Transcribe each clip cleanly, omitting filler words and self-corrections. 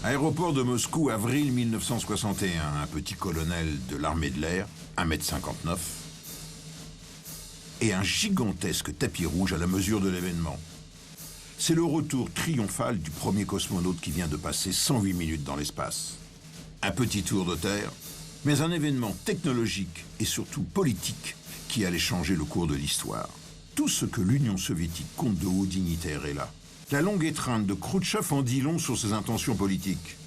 Aéroport de Moscou, avril 1961. Un petit colonel de l'armée de l'air, 1,59 m, et un gigantesque tapis rouge à la mesure de l'événement. C'est le retour triomphal du premier cosmonaute qui vient de passer 108 minutes dans l'espace. Un petit tour de terre, mais un événement technologique et surtout politique qui allait changer le cours de l'histoire. Tout ce que l'Union soviétique compte de hauts dignitaires est là. La longue étreinte de Khrouchtchev en dit long sur ses intentions politiques.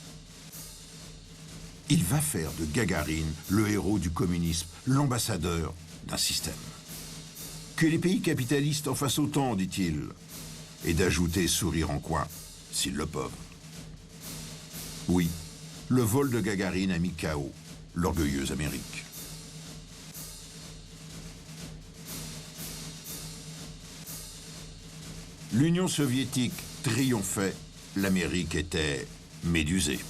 Il va faire de Gagarine le héros du communisme, l'ambassadeur d'un système. Que les pays capitalistes en fassent autant, dit-il, et d'ajouter sourire en coin, s'ils le peuvent. Oui, le vol de Gagarine a mis KO l'orgueilleuse Amérique. L'Union soviétique triomphait, l'Amérique était médusée.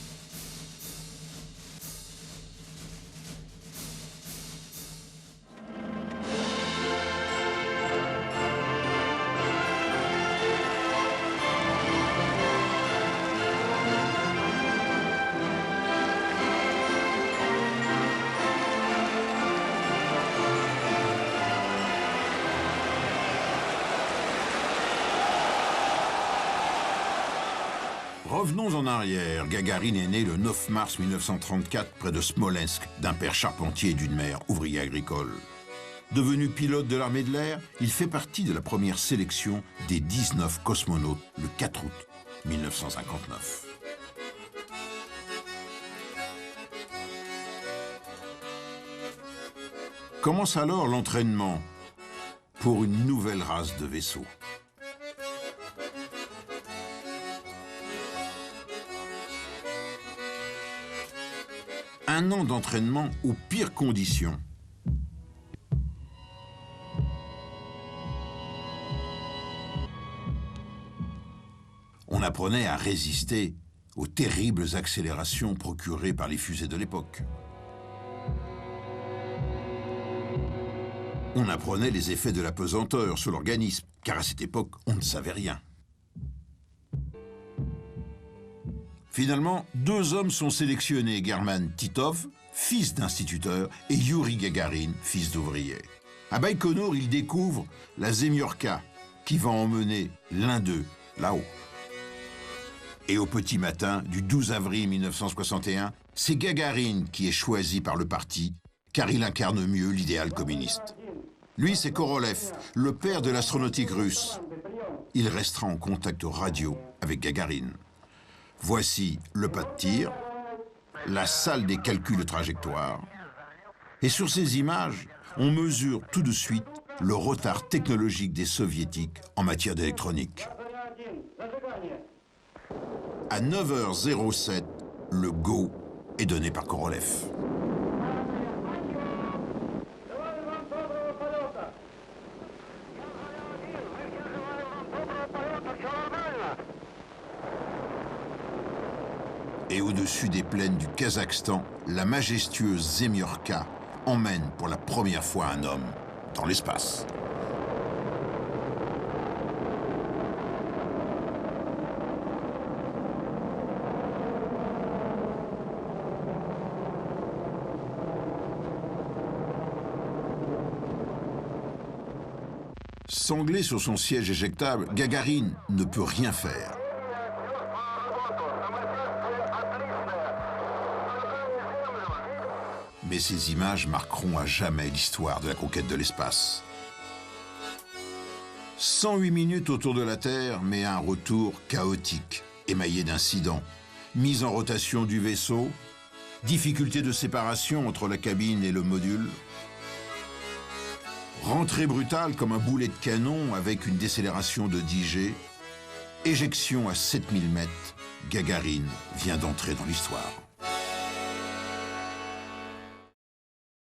Revenons en arrière. Gagarine est né le 9 mars 1934 près de Smolensk, d'un père charpentier et d'une mère ouvrier agricole. Devenu pilote de l'armée de l'air, il fait partie de la première sélection des 19 cosmonautes le 4 août 1959. Commence alors l'entraînement pour une nouvelle race de vaisseaux. Un an d'entraînement aux pires conditions. On apprenait à résister aux terribles accélérations procurées par les fusées de l'époque. On apprenait les effets de la pesanteur sur l'organisme, car à cette époque, on ne savait rien. Finalement, 2 hommes sont sélectionnés, German Titov, fils d'instituteur, et Yuri Gagarin, fils d'ouvrier. À Baïkonour, ils découvrent la Zemyorka, qui va emmener l'un d'eux là-haut. Et au petit matin du 12 avril 1961, c'est Gagarine qui est choisi par le parti, car il incarne mieux l'idéal communiste. Lui, c'est Korolev, le père de l'astronautique russe. Il restera en contact radio avec Gagarine. Voici le pas de tir, la salle des calculs de trajectoire. Et sur ces images, on mesure tout de suite le retard technologique des soviétiques en matière d'électronique. À 9h07, le go est donné par Korolev. Et au-dessus des plaines du Kazakhstan, la majestueuse Zemyorka emmène pour la première fois un homme dans l'espace. Sanglé sur son siège éjectable, Gagarine ne peut rien faire. Mais ces images marqueront à jamais l'histoire de la conquête de l'espace. 108 minutes autour de la Terre, mais un retour chaotique, émaillé d'incidents. Mise en rotation du vaisseau, difficulté de séparation entre la cabine et le module, rentrée brutale comme un boulet de canon avec une décélération de 10 G, éjection à 7000 mètres, Gagarine vient d'entrer dans l'histoire.